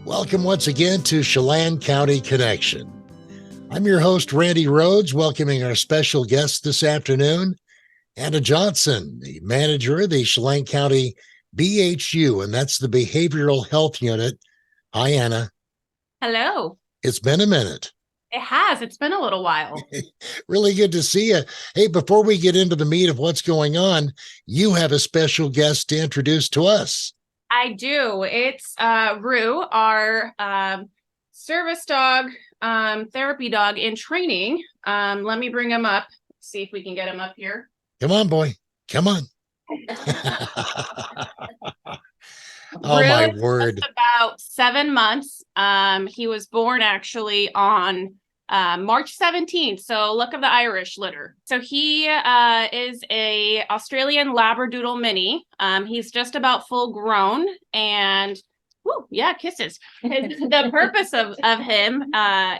Welcome once again to Chelan County Connection. I'm your host, Randy Rhodes, welcoming our special guest this afternoon, Anna Johnson, the manager of the Chelan County BHU, and that's the Behavioral Health Unit. Hi, Anna. Hello. It's been a minute. It has. It's been a little while. Really good to see you. Hey, before we get into the meat of what's going on, you have a special guest to introduce to us. I do. It's Roux, our service dog, therapy dog in training. Let me bring him up. See if we can get him up here. Come on, boy. Come on. Oh, Roux my is word. just about 7 months. He was born actually on March 17th. So look of the Irish litter. So he is a Australian Labradoodle mini. He's just about full grown and woo, yeah, kisses. The purpose of him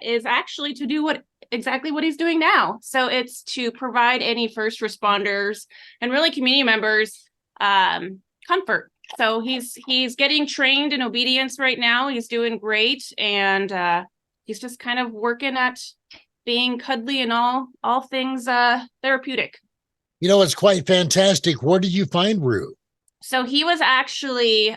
is actually to do exactly what he's doing now. So it's to provide any first responders and really community members comfort. So he's getting trained in obedience right now. He's doing great, and he's just kind of working at being cuddly and all things therapeutic. You know, it's quite fantastic. Where did you find Roux? So he was actually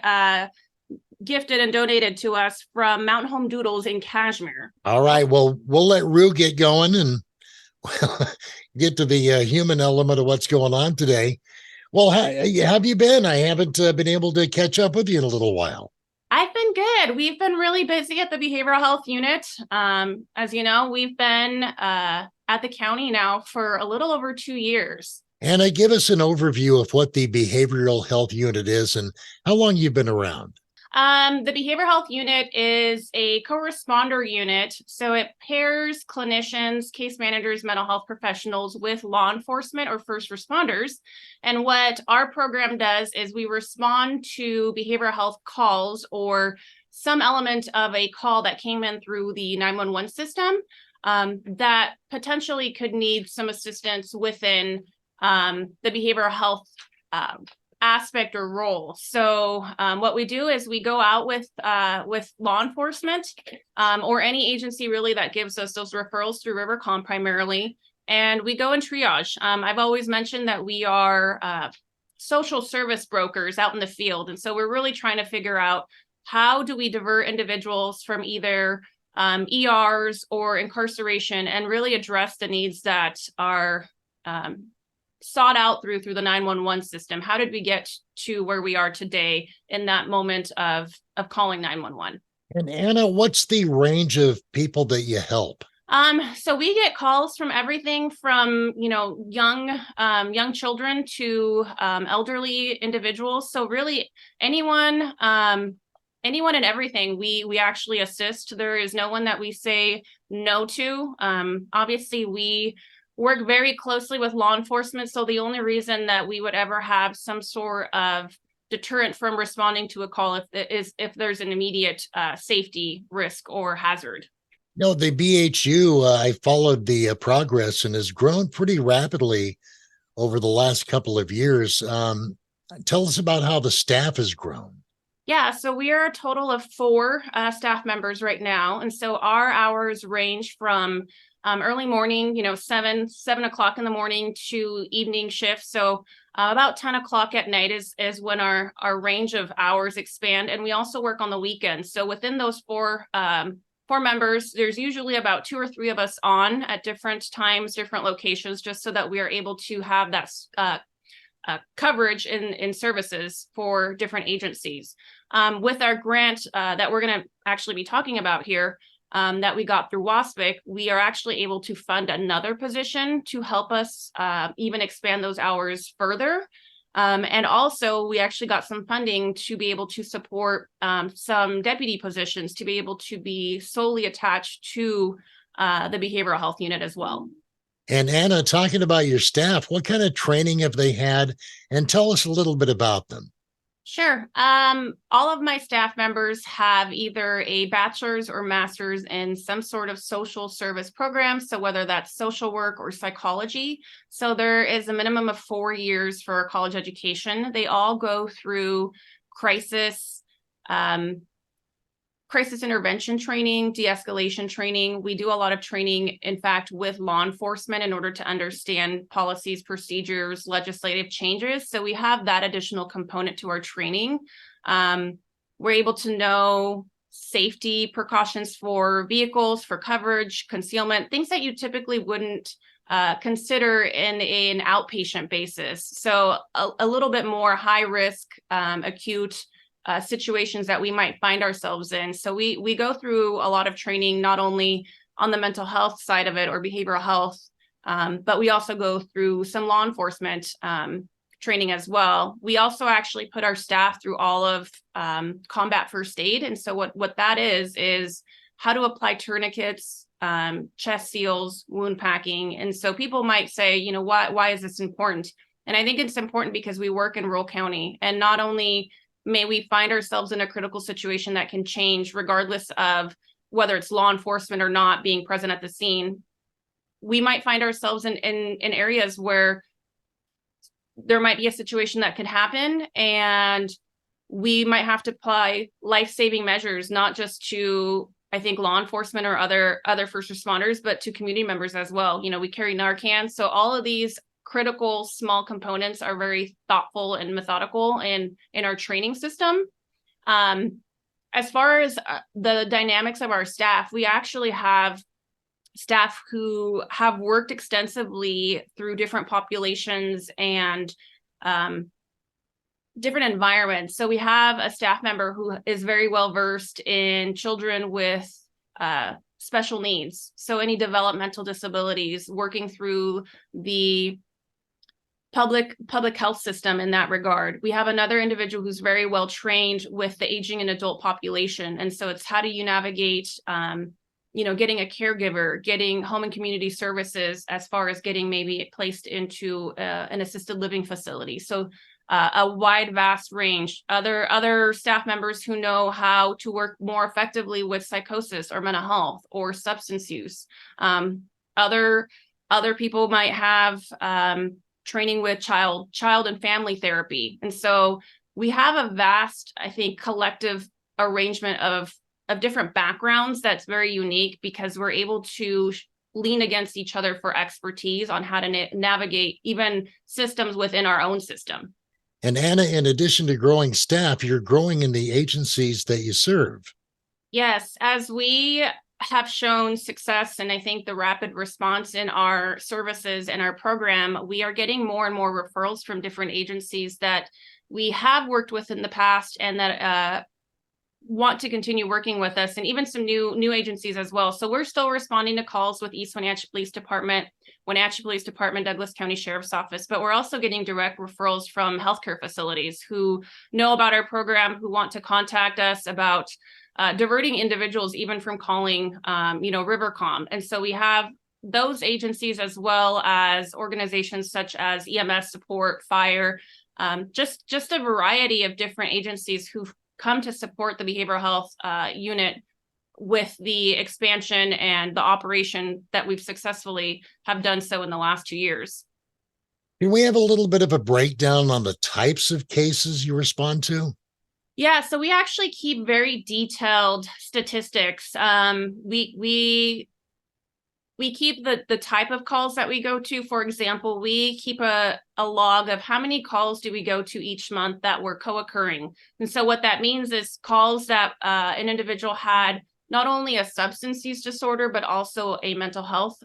gifted and donated to us from Mountain Home Doodles in Kashmir. All right. Well, we'll let Roux get going and get to the human element of what's going on today. Well, how have you been? I haven't been able to catch up with you in a little while. I've been good. We've been really busy at the behavioral health unit. As you know, we've been at the county now for a little over 2 years. Anna, give us an overview of what the behavioral health unit is and how long you've been around. The behavioral health unit is a co-responder unit. So it pairs clinicians, case managers, mental health professionals with law enforcement or first responders. And what our program does is we respond to behavioral health calls or some element of a call that came in through the 911 system that potentially could need some assistance within the behavioral health aspect or role. So what we do is we go out with law enforcement or any agency really that gives us those referrals through RiverCom primarily, and we go and triage. I've always mentioned that we are social service brokers out in the field, and so we're really trying to figure out how do we divert individuals from either ERs or incarceration and really address the needs that are sought out through the 911 system. How did we get to where we are today in that moment of calling 911? And Anna, what's the range of people that you help? So we get calls from everything from, young children to elderly individuals. So really anyone and everything we actually assist. There is no one that we say no to. Obviously we work very closely with law enforcement. So the only reason that we would ever have some sort of deterrent from responding to a call if there's an immediate safety risk or hazard. No, the BHU, I followed the progress and has grown pretty rapidly over the last couple of years. Tell us about how the staff has grown. Yeah, so we are a total of 4 staff members right now. And so our hours range from early morning, 7 o'clock in the morning to evening shift. So about 10 o'clock at night is when our range of hours expand. And we also work on the weekends. So within those 4 members, there's usually about 2 or 3 of us on at different times, different locations, just so that we are able to have that coverage in services for different agencies. With our grant that we're going to actually be talking about here, that we got through WASPIC, we are actually able to fund another position to help us even expand those hours further. And also, we actually got some funding to be able to support some deputy positions to be able to be solely attached to the behavioral health unit as well. And Anna, talking about your staff, what kind of training have they had? And tell us a little bit about them. Sure. All of my staff members have either a bachelor's or master's in some sort of social service program. So whether that's social work or psychology. So there is a minimum of 4 years for college education. They all go through crisis crisis intervention training, de-escalation training. We do a lot of training, in fact, with law enforcement in order to understand policies, procedures, legislative changes. So we have that additional component to our training. We're able to know safety precautions for vehicles, for coverage, concealment, things that you typically wouldn't consider in an outpatient basis. So a little bit more high risk, acute situations that we might find ourselves in. So we go through a lot of training, not only on the mental health side of it or behavioral health, but we also go through some law enforcement training as well. We also actually put our staff through all of combat first aid. And so what that is how to apply tourniquets, chest seals, wound packing. And so people might say, you know, why is this important? And I think it's important because we work in Roux County, and not only may we find ourselves in a critical situation that can change regardless of whether it's law enforcement or not being present at the scene. We might find ourselves in areas where there might be a situation that could happen, and we might have to apply life-saving measures, not just to, I think, law enforcement or other first responders, but to community members as well. You know, we carry Narcan. So all of these critical small components are very thoughtful and methodical in our training system. As far as the dynamics of our staff, we actually have staff who have worked extensively through different populations and different environments. So we have a staff member who is very well versed in children with special needs. So any developmental disabilities, working through the public health system in that regard. We have another individual who's very well trained with the aging and adult population. And so it's how do you navigate, getting a caregiver, getting home and community services, as far as getting maybe placed into an assisted living facility. So a wide, vast range. Other staff members who know how to work more effectively with psychosis or mental health or substance use. Other people might have training with child and family therapy. And so we have a vast, I think, collective arrangement of different backgrounds that's very unique, because we're able to lean against each other for expertise on how to navigate even systems within our own system. And Anna, in addition to growing staff, you're growing in the agencies that you serve. Yes, as we have shown success, and I think the rapid response in our services and our program, we are getting more and more referrals from different agencies that we have worked with in the past and that want to continue working with us, and even some new agencies as well. So we're still responding to calls with East Wenatchee Police Department, Wenatchee Police Department, Douglas County Sheriff's Office, but we're also getting direct referrals from healthcare facilities who know about our program, who want to contact us about diverting individuals even from calling, Rivercom. And so we have those agencies, as well as organizations such as EMS support, fire, just a variety of different agencies who've come to support the behavioral health unit with the expansion and the operation that we've successfully have done so in the last 2 years. Can we have a little bit of a breakdown on the types of cases you respond to? Yeah, so we actually keep very detailed statistics. We keep the type of calls that we go to. For example, we keep a log of how many calls do we go to each month that were co-occurring. And so what that means is calls that an individual had not only a substance use disorder, but also a mental health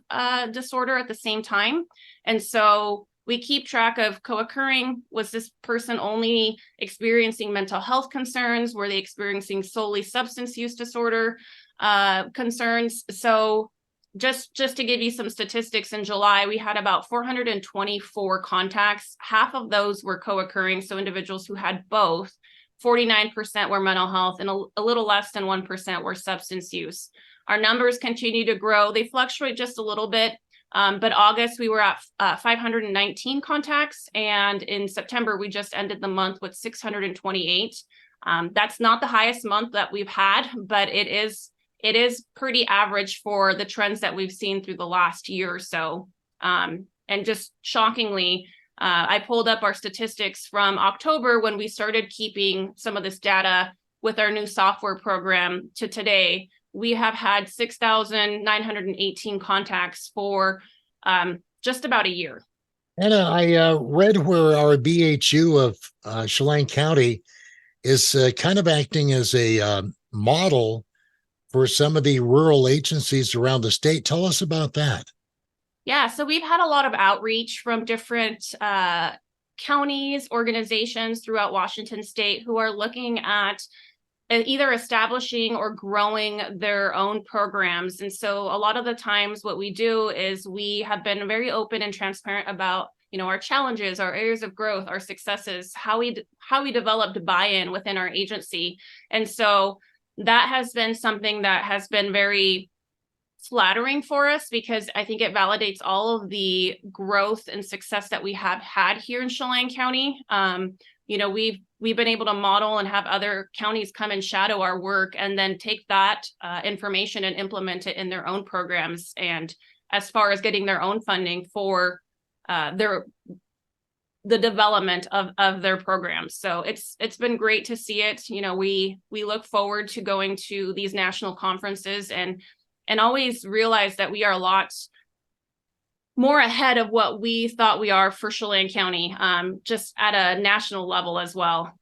disorder at the same time. And so we keep track of co-occurring. Was this person only experiencing mental health concerns? Were they experiencing solely substance use disorder concerns? So just to give you some statistics, in July, we had about 424 contacts. Half of those were co-occurring, so individuals who had both. 49% were mental health, and a little less than 1% were substance use. Our numbers continue to grow. They fluctuate just a little bit, but August, we were at 519 contacts, and in September, we just ended the month with 628. That's not the highest month that we've had, but it is pretty average for the trends that we've seen through the last year or so. And just shockingly, I pulled up our statistics from October when we started keeping some of this data with our new software program to today, we have had 6,918 contacts for just about a year. Anna, I read where our BHU of Chelan County is kind of acting as a model for some of the rural agencies around the state. Tell us about that. Yeah, so we've had a lot of outreach from different counties, organizations throughout Washington state who are looking at either establishing or growing their own programs. And so a lot of the times what we do is we have been very open and transparent about, our challenges, our areas of growth, our successes, how we developed buy-in within our agency. And so that has been something that has been very flattering for us, because I think it validates all of the growth and success that we have had here in Chelan County. We've been able to model and have other counties come and shadow our work and then take that information and implement it in their own programs, and as far as getting their own funding for the development of their programs. So it's been great to see it. We look forward to going to these national conferences and always realize that we are a lot more ahead of what we thought we are for Chelan County, just at a national level as well.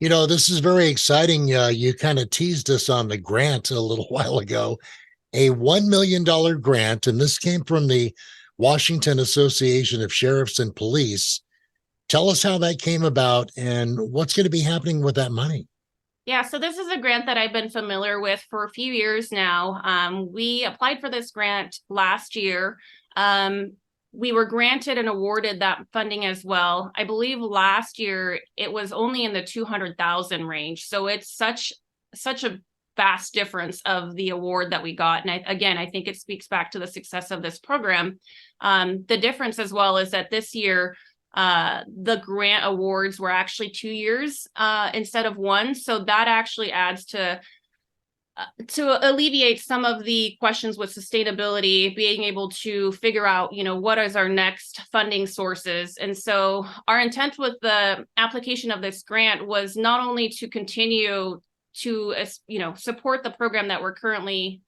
This is very exciting. You kind of teased us on the grant a little while ago, a $1 million grant, and this came from the Washington Association of Sheriffs and Police. Tell us how that came about and what's going to be happening with that money. Yeah, so this is a grant that I've been familiar with for a few years now. We applied for this grant last year. We were granted and awarded that funding as well. I believe last year it was only in the 200,000 range. So it's such a vast difference of the award that we got. And I think it speaks back to the success of this program. The difference as well is that this year, the grant awards were actually 2 years instead of one. So that actually adds to alleviate some of the questions with sustainability, being able to figure out, what is our next funding sources. And so our intent with the application of this grant was not only to continue to, support the program that we're currently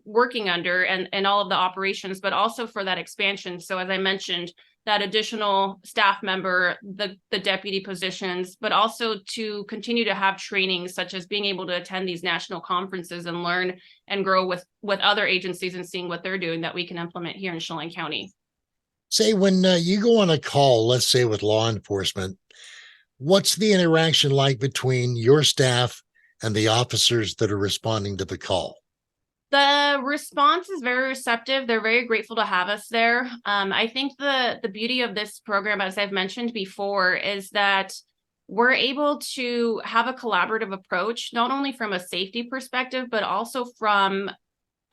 working under and all of the operations, but also for that expansion. So as I mentioned, that additional staff member, the deputy positions, but also to continue to have training, such as being able to attend these national conferences and learn and grow with other agencies and seeing what they're doing that we can implement here in Chelan County. Say when you go on a call, let's say with law enforcement, what's the interaction like between your staff and the officers that are responding to the call? The response is very receptive. They're very grateful to have us there. I think the beauty of this program, as I've mentioned before, is that we're able to have a collaborative approach, not only from a safety perspective, but also from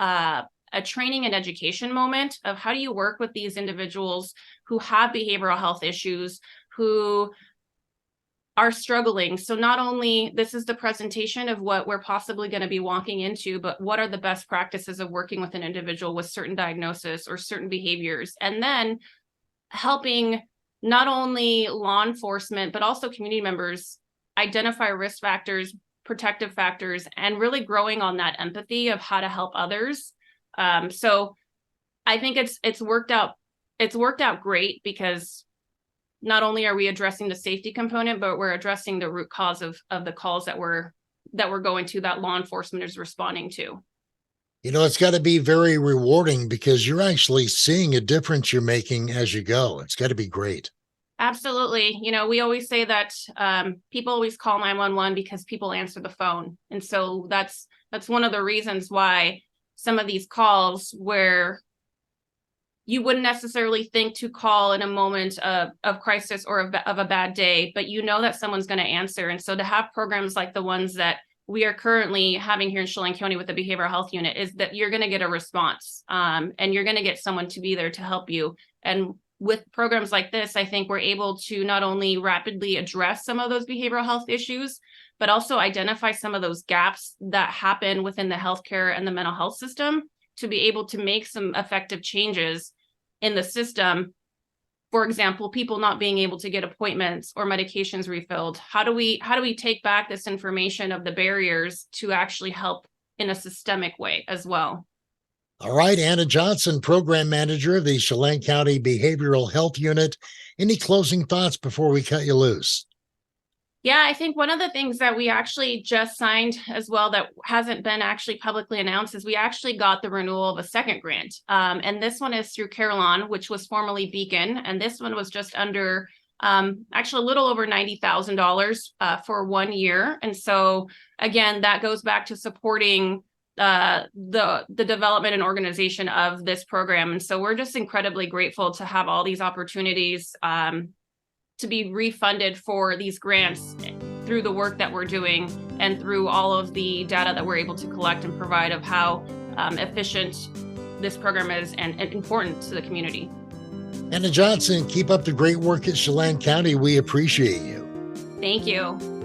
a training and education moment of how do you work with these individuals who have behavioral health issues, who are struggling. So not only this is the presentation of what we're possibly going to be walking into, but what are the best practices of working with an individual with certain diagnosis or certain behaviors, and then helping not only law enforcement, but also community members identify risk factors, protective factors, and really growing on that empathy of how to help others. So I think it's worked out great, because not only are we addressing the safety component, but we're addressing the root cause of the calls that we're going to, that law enforcement is responding to. It's got to be very rewarding because you're actually seeing a difference you're making as you go. It's got to be great. Absolutely. We always say that people always call 911 because people answer the phone. And so that's one of the reasons why some of these calls where you wouldn't necessarily think to call in a moment of crisis or of a bad day, but that someone's going to answer. And so to have programs like the ones that we are currently having here in Chelan County with the behavioral health unit is that you're going to get a response, and you're going to get someone to be there to help you. And with programs like this, I think we're able to not only rapidly address some of those behavioral health issues, but also identify some of those gaps that happen within the healthcare and the mental health system to be able to make some effective changes in the system for example, people not being able to get appointments or medications refilled. How do we take back this information of the barriers to actually help in a systemic way as well? All right, Anna Johnson, Program Manager of the Chelan County Behavioral Health Unit. Any closing thoughts before we cut you loose? Yeah, I think one of the things that we actually just signed as well that hasn't been actually publicly announced is we actually got the renewal of a second grant. And this one is through Chelan, which was formerly Beacon. And this one was just under actually a little over $90,000 for 1 year. And so again, that goes back to supporting the development and organization of this program. And so we're just incredibly grateful to have all these opportunities to be refunded for these grants through the work that we're doing and through all of the data that we're able to collect and provide of how efficient this program is and important to the community. Anna Johnson, keep up the great work at Chelan County. We appreciate you. Thank you.